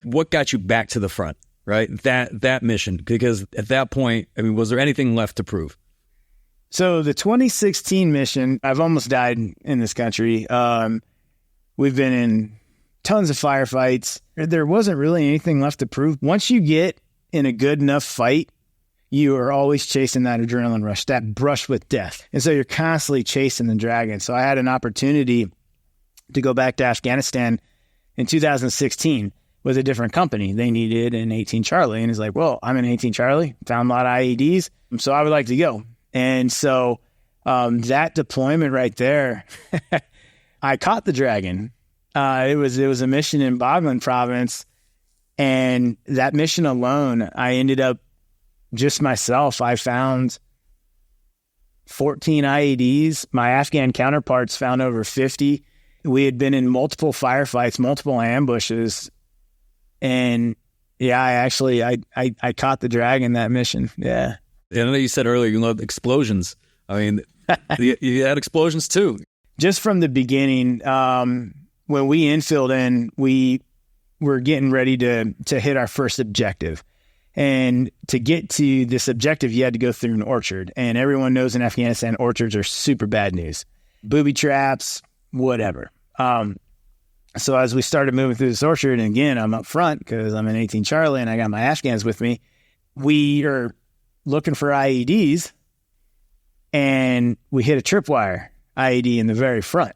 What got you back to the front, right? That mission, because at that point, I mean, was there anything left to prove? So the 2016 mission, I've almost died in this country. We've been in tons of firefights. There wasn't really anything left to prove. Once you get in a good enough fight, you are always chasing that adrenaline rush, that brush with death. And so you're constantly chasing the dragon. So I had an opportunity to go back to Afghanistan in 2016 with a different company. They needed an 18 Charlie. And he's like, well, I'm an 18 Charlie, found a lot of IEDs, so I would like to go. And so that deployment right there, I caught the dragon. It was a mission in Mogill province. And that mission alone, I ended up just myself. I found 14 IEDs. My Afghan counterparts found over 50. We had been in multiple firefights, multiple ambushes. And yeah, I caught the dragon that mission. Yeah. I know you said earlier, you love explosions. I mean, you had explosions too. Just from the beginning, when we infilled in, we were getting ready to hit our first objective. And to get to this objective, you had to go through an orchard. And everyone knows in Afghanistan, orchards are super bad news. Booby traps, whatever. So as we started moving through this orchard, and again, I'm up front because I'm an 18 Charlie and I got my Afghans with me. We are looking for IEDs, and we hit a tripwire IED in the very front.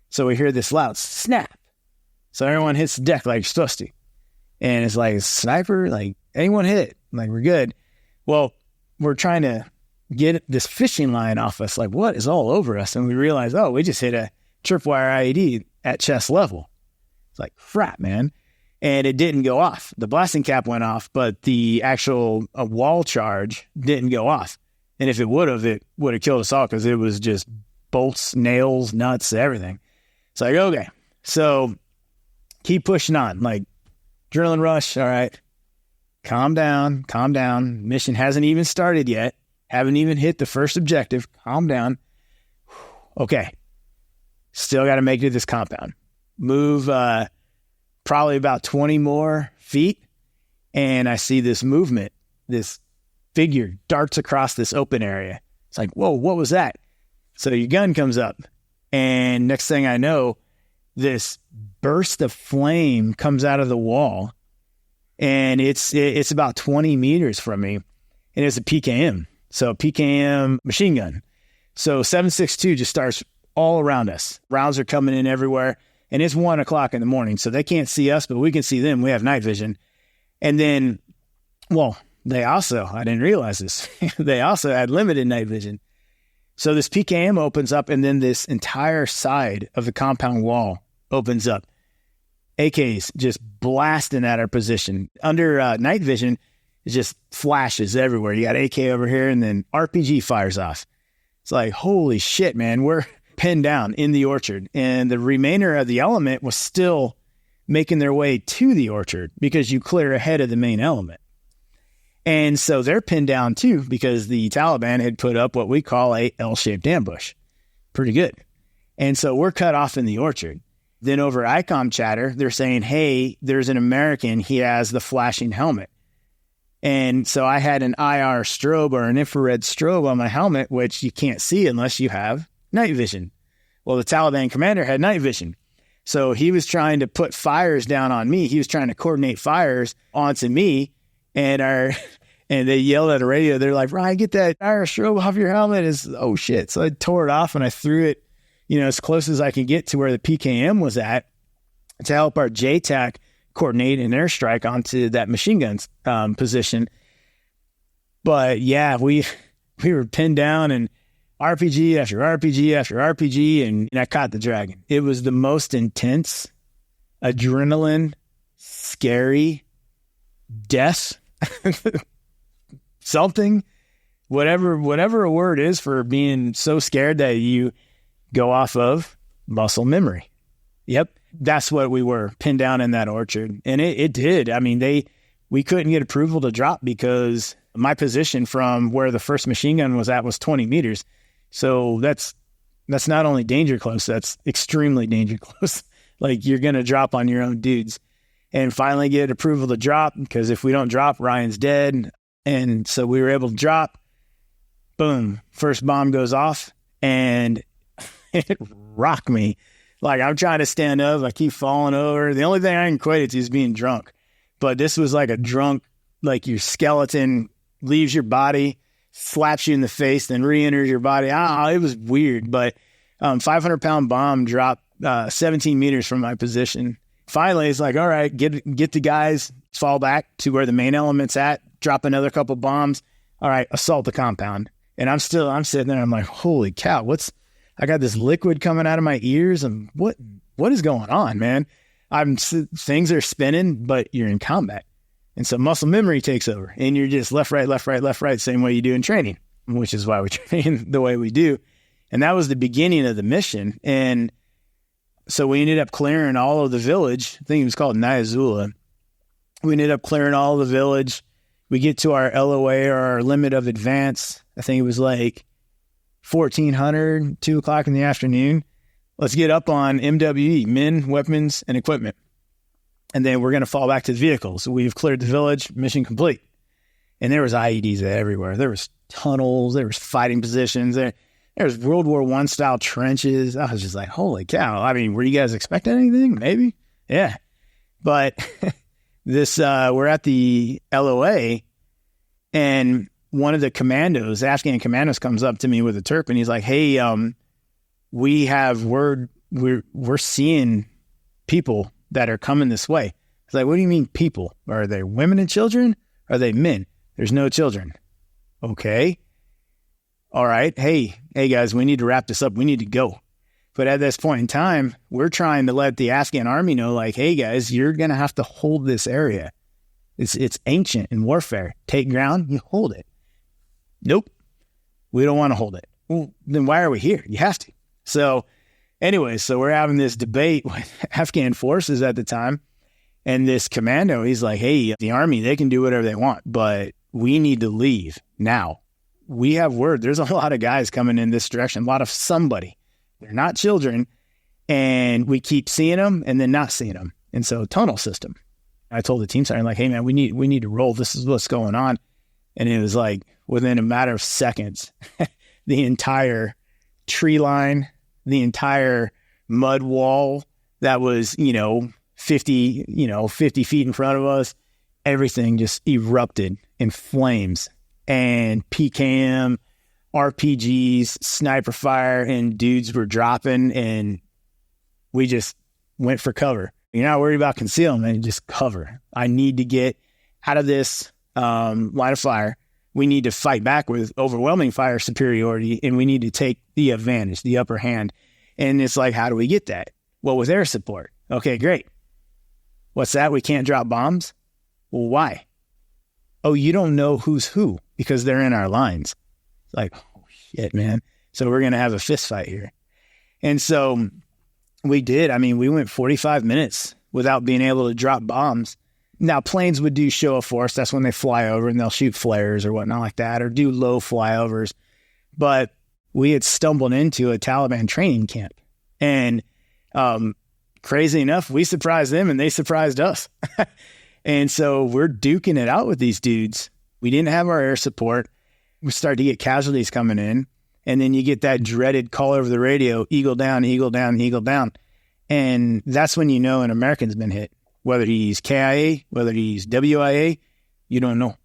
So we hear this loud snap. So everyone hits the deck like you're supposed to. And it's like, sniper, like, anyone hit? Like, we're good. Well, we're trying to get this fishing line off us. Like, what is all over us? And we realize, oh, we just hit a tripwire IED at chest level. It's like, crap, man. And it didn't go off. The blasting cap went off, but the actual wall charge didn't go off. And if it would have killed us all because it was just bolts, nails, nuts, everything. It's like, okay. So keep pushing on. Like, adrenaline rush. All right. Calm down. Mission hasn't even started yet. Haven't even hit the first objective. Calm down. Okay. Still got to make it to this compound. Move probably about 20 more feet. And I see this movement. This figure darts across this open area. It's like, whoa, what was that? So your gun comes up. And next thing I know, this burst of flame comes out of the wall. And it's about 20 meters from me. And it's a PKM. So PKM machine gun. So 7.62 just starts all around us. Rounds are coming in everywhere. And it's 1 o'clock in the morning. So they can't see us, but we can see them. We have night vision. And then, well, I didn't realize this. They also had limited night vision. So this PKM opens up, and then this entire side of the compound wall opens up. AKs just blasting at our position. Under night vision, it just flashes everywhere. You got AK over here, and then RPG fires off. It's like, holy shit, man. We're pinned down in the orchard. And the remainder of the element was still making their way to the orchard because you clear ahead of the main element. And so they're pinned down too because the Taliban had put up what we call a L-shaped ambush. Pretty good. And so we're cut off in the orchard. Then over ICOM chatter, they're saying, hey, there's an American. He has the flashing helmet. And so I had an IR strobe or an infrared strobe on my helmet, which you can't see unless you have night vision. Well, the Taliban commander had night vision. So he was trying to put fires down on me. He was trying to coordinate fires onto me. And they yelled at a radio. They're like, Ryan, get that IR strobe off your helmet. Oh, shit. So I tore it off and I threw it, as close as I could get to where the PKM was at to help our JTAC coordinate an airstrike onto that machine gun's position. But yeah, we were pinned down and RPG after RPG after RPG, and I caught the dragon. It was the most intense, adrenaline, scary, death, something, whatever a word is for being so scared that you go off of muscle memory. Yep. That's what we were, pinned down in that orchard. And it did. I mean, we couldn't get approval to drop because my position from where the first machine gun was at was 20 meters. So that's not only danger close, that's extremely danger close. Like, you're going to drop on your own dudes. and finally get approval to drop, because if we don't drop, Ryan's dead. And so we were able to drop. Boom. First bomb goes off, and it rocked me. Like, I'm trying to stand up. I keep falling over. The only thing I can equate it to is being drunk. But this was like a drunk, like your skeleton leaves your body, slaps you in the face, then re-enters your body. It was weird. But 500-pound bomb dropped 17 meters from my position. Finally, it's like, all right, get the guys, fall back to where the main element's at, drop another couple bombs. All right, assault the compound. And I'm sitting there. I'm like, holy cow, I got this liquid coming out of my ears. And what is going on, man? Things are spinning, but you're in combat. And so muscle memory takes over, and you're just left, right, same way you do in training, which is why we train the way we do. And that was the beginning of the mission. And so we ended up clearing all of the village. I think it was called Nyazula. We ended up clearing all of the village. We get to our LOA, or our limit of advance. I think it was like 1400, 2 o'clock in the afternoon. Let's get up on MWE, men, weapons, and equipment. And then we're going to fall back to the vehicles. So we've cleared the village, mission complete. And there was IEDs everywhere. There was tunnels. There was fighting positions. There was World War I style trenches. I was just like, holy cow. I mean, were you guys expecting anything? Maybe. Yeah. But we're at the LOA, and one of the commandos, Afghan commandos, comes up to me with a Terp, and he's like, hey, we have word, we're seeing people that are coming this way. It's like, what do you mean people? Are they women and children? Are they men? There's no children. Okay. All right. Hey guys, we need to wrap this up. We need to go. But at this point in time, we're trying to let the Afghan army know, like, hey guys, you're going to have to hold this area. It's ancient in warfare. Take ground, you hold it. Nope. We don't want to hold it. Well, then why are we here? You have to. So anyway, so we're having this debate with Afghan forces at the time. And this commando, he's like, hey, the army, they can do whatever they want, but we need to leave now. We have word. There's a lot of guys coming in this direction, a lot of somebody. They're not children. And we keep seeing them and then not seeing them. And so tunnel system. I told the team sergeant, like, hey man, we need to roll. This is what's going on. And it was like within a matter of seconds, the entire tree line, the entire mud wall that was, 50 feet in front of us, everything just erupted in flames, and PKM, RPGs, sniper fire, and dudes were dropping, and we just went for cover. You're not worried about concealment, just cover. I need to get out of this line of fire. We need to fight back with overwhelming fire superiority, and we need to take the advantage, the upper hand. And it's like, how do we get that? Well, with air support. Okay, great. What's that? We can't drop bombs? Well, why? Oh, you don't know who's who because they're in our lines. It's like, oh shit, man. So we're going to have a fist fight here. And so we did. I mean, we went 45 minutes without being able to drop bombs. Now, planes would do show of force. That's when they fly over and they'll shoot flares or whatnot like that, or do low flyovers. But we had stumbled into a Taliban training camp. And crazy enough, we surprised them and they surprised us. And so we're duking it out with these dudes. We didn't have our air support. We started to get casualties coming in. And then you get that dreaded call over the radio, eagle down, eagle down, eagle down. And that's when you know an American's been hit. Whether he's KIA, whether he's WIA, you don't know.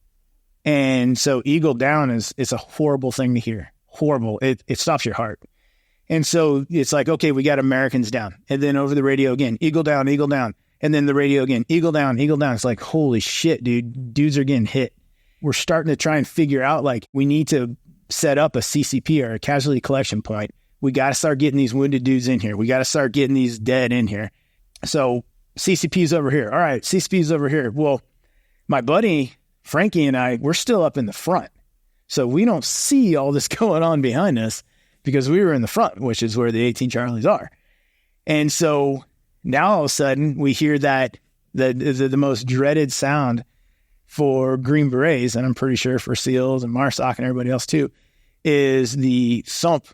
And so eagle down it's a horrible thing to hear. Horrible. It stops your heart. And so it's like, okay, we got Americans down. And then over the radio again, eagle down, eagle down. And then the radio again, eagle down, eagle down. It's like, holy shit, dude. Dudes are getting hit. We're starting to try and figure out, like, we need to set up a CCP or a casualty collection point. We got to start getting these wounded dudes in here. We got to start getting these dead in here. So CCP's over here. All right, CCP's over here. Well, my buddy, Frankie, and I, we're still up in the front. So we don't see all this going on behind us because we were in the front, which is where the 18 Charlies are. And so now all of a sudden we hear that the most dreaded sound for Green Berets, and I'm pretty sure for SEALs and MARSOC and everybody else too, is the thump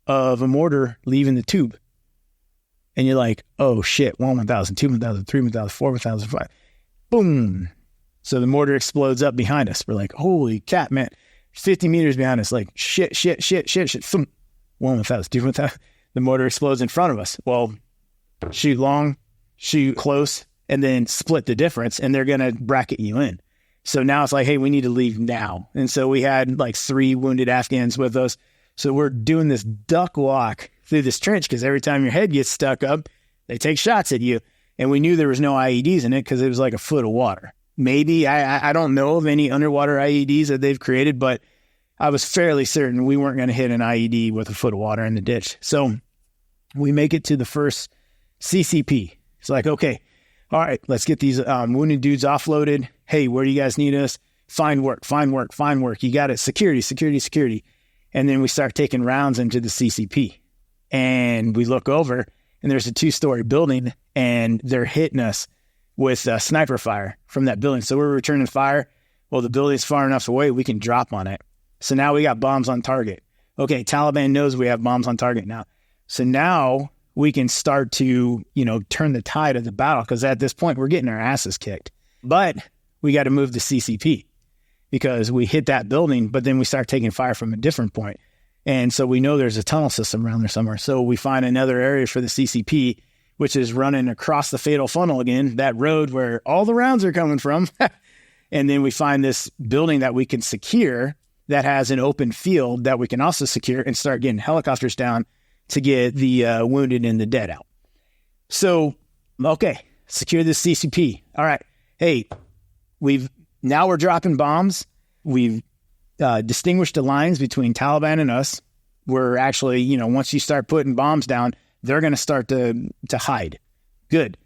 of a mortar leaving the tube. And you're like, oh shit, 1,000, 2,000, 3,000, 4,000, 5. Boom. So the mortar explodes up behind us. We're like, holy cat, man. 50 meters behind us, like shit. 1,000, 2,000. The mortar explodes in front of us. Well, shoot long, shoot close, and then split the difference, and they're going to bracket you in. So now it's like, hey, we need to leave now. And so we had like 3 wounded Afghans with us. So we're doing this duck walk through this trench because every time your head gets stuck up, they take shots at you. And we knew there was no IEDs in it because it was like a foot of water. Maybe, I don't know of any underwater IEDs that they've created, but I was fairly certain we weren't going to hit an IED with a foot of water in the ditch. So we make it to the first CCP. It's like, okay, all right, let's get these wounded dudes offloaded. Hey, where do you guys need us? Find work. You got it. Security. And then we start taking rounds into the CCP. And we look over, and there's a 2-story building, and they're hitting us with sniper fire from that building. So we're returning fire. Well, the building's far enough away, we can drop on it. So now we got bombs on target. Okay, Taliban knows we have bombs on target now. So now we can start to, turn the tide of the battle, because at this point, we're getting our asses kicked. But we got to move the CCP because we hit that building, but then we start taking fire from a different point. And so we know there's a tunnel system around there somewhere. So we find another area for the CCP, which is running across the fatal funnel again, that road where all the rounds are coming from. And then we find this building that we can secure that has an open field that we can also secure and start getting helicopters down to get the wounded and the dead out. So, okay, secure the CCP. All right. Hey, now we're dropping bombs. We've distinguished the lines between Taliban and us. We're actually, once you start putting bombs down, they're going to start to hide. Good.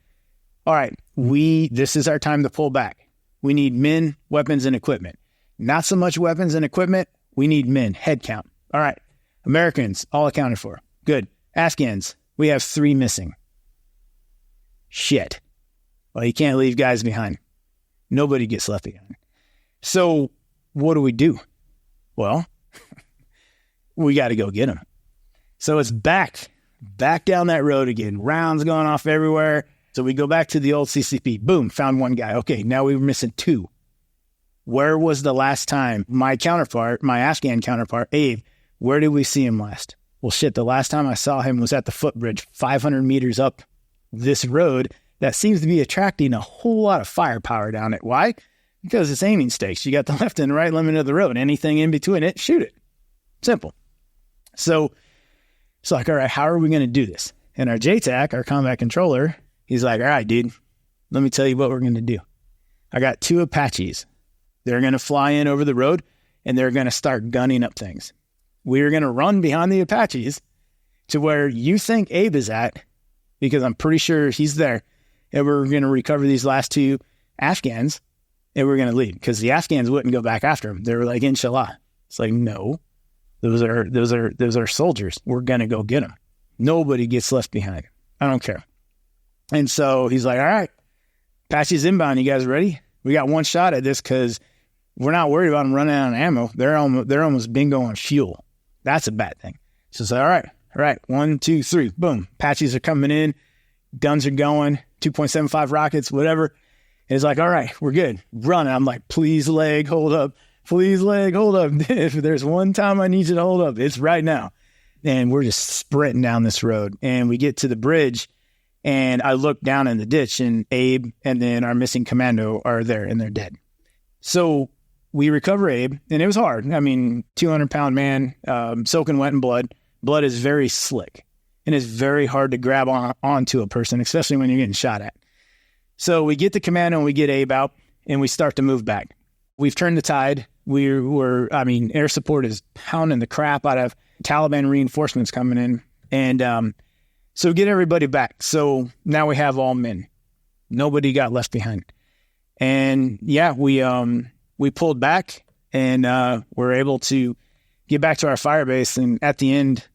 All right. This is our time to pull back. We need men, weapons, and equipment. Not so much weapons and equipment. We need men, head count. All right. Americans, all accounted for. Good. Afghans, we have 3 missing. Shit. Well, you can't leave guys behind. Nobody gets left behind. So what do? Well, we got to go get them. So it's back down that road again. Rounds going off everywhere. So we go back to the old CCP. Boom, found 1 guy. Okay, now we were missing 2. Where was the last time my Afghan counterpart, Abe, where did we see him last? Well, shit, the last time I saw him was at the footbridge 500 meters up this road that seems to be attracting a whole lot of firepower down it. Why? Because it's aiming stakes. You got the left and right limit of the road. Anything in between it, shoot it. Simple. So it's like, all right, how are we going to do this? And our JTAC, our combat controller, he's like, all right, dude, let me tell you what we're going to do. I got 2 Apaches. They're going to fly in over the road, and they're going to start gunning up things. We're going to run behind the Apaches to where you think Abe is at, because I'm pretty sure he's there, and we're going to recover these last 2 Afghans, and we're going to leave, because the Afghans wouldn't go back after him. They were like, inshallah. It's like, no, those are soldiers. We're going to go get them. Nobody gets left behind. I don't care. And so he's like, all right, Apache's inbound. You guys ready? We got 1 shot at this because we're not worried about them running out of ammo. They're almost bingo on fuel. That's a bad thing. So it's like, all right, 1, 2, 3, boom. Apaches are coming in. Guns are going, 2.75 rockets, whatever. And it's like, all right, we're good. Run. And I'm like, please leg, hold up. Please leg, hold up. If there's one time I need you to hold up, it's right now. And we're just sprinting down this road. And we get to the bridge, and I look down in the ditch, and Abe and then our missing commando are there, and they're dead. So we recover Abe, and it was hard. I mean, 200-pound man, soaking wet in blood. Blood is very slick, and it's very hard to grab onto a person, especially when you're getting shot at. So we get the commando, and we get Abe out, and we start to move back. We've turned the tide. Air support is pounding the crap out of Taliban reinforcements coming in. And so get everybody back. So now we have all men. Nobody got left behind. And yeah, we pulled back, and we're able to get back to our fire base. And at the end,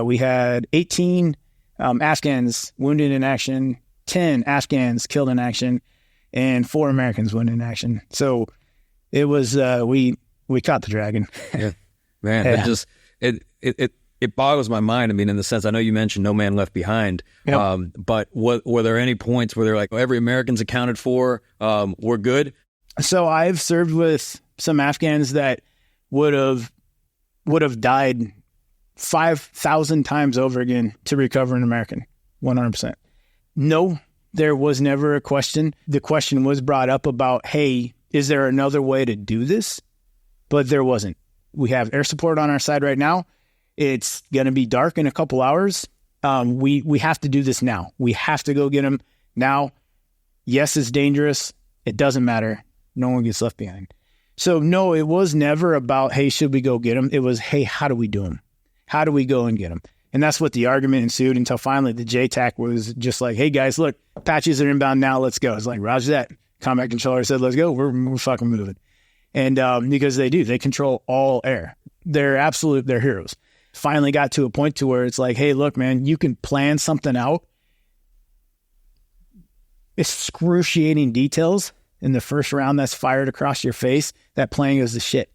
we had 18 Afghans wounded in action, 10 Afghans killed in action, and 4 Americans wounded in action. So it was we caught the dragon. Yeah, man. Yeah. it boggles my mind. I mean, in the sense, I know you mentioned No Man Left Behind, Yep. but were there any points where they're like, oh, every American's accounted for, we're good? So I've served with some Afghans that would have died 5,000 times over again to recover an American, 100%. No, there was never a question. The question was brought up about, hey, is there another way to do this? But there wasn't. We have air support on our side right now. It's going to be dark in a couple hours. We have to do this now. We have to go get them now. Yes, it's dangerous. It doesn't matter. No one gets left behind. So no, it was never about, hey, should we go get them? It was, hey, how do we do them? How do we go and get them? And that's what the argument ensued until finally the JTAC was just like, hey guys, look, Apaches are inbound now. Let's go. It's like, roger that. Combat controller said, let's go. We're fucking moving. And because they control all air. They're heroes. Finally got to a point to where it's like, hey, look, man, you can plan something out. Excruciating details in the first round that's fired across your face. That plan goes to shit.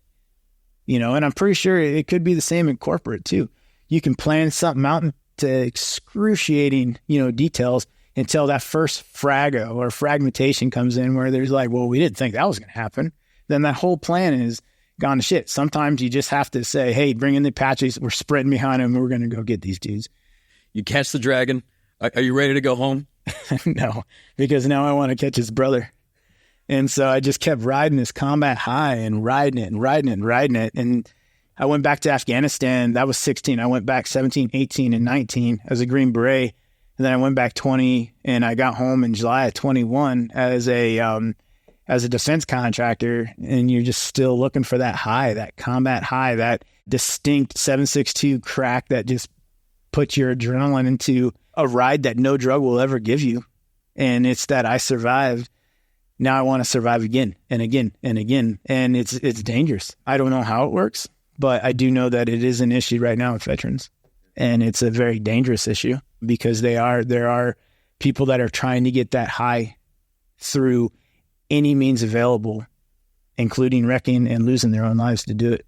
And I'm pretty sure it could be the same in corporate too. You can plan something out to excruciating, details until that first or fragmentation comes in where there's like, well, we didn't think that was going to happen. Then that whole plan is gone to shit. Sometimes you just have to say, hey, bring in the Apaches. We're sprinting behind them. We're going to go get these dudes. You catch the dragon. Are you ready to go home? No, because now I want to catch his brother. And so I just kept riding this combat high and riding it. And I went back to Afghanistan. That was 16. I went back 17, 18, and 19 as a Green Beret. And then I went back 20, and I got home in July of 21 as a defense contractor. And you're just still looking for that high, that combat high, that distinct 7.62 crack that just puts your adrenaline into a ride that no drug will ever give you. And it's that I survived. Now I want to survive again and again and again. And it's dangerous. I don't know how it works, but I do know that it is an issue right now with veterans. And it's a very dangerous issue because there are people that are trying to get that high through any means available, including wrecking and losing their own lives to do it.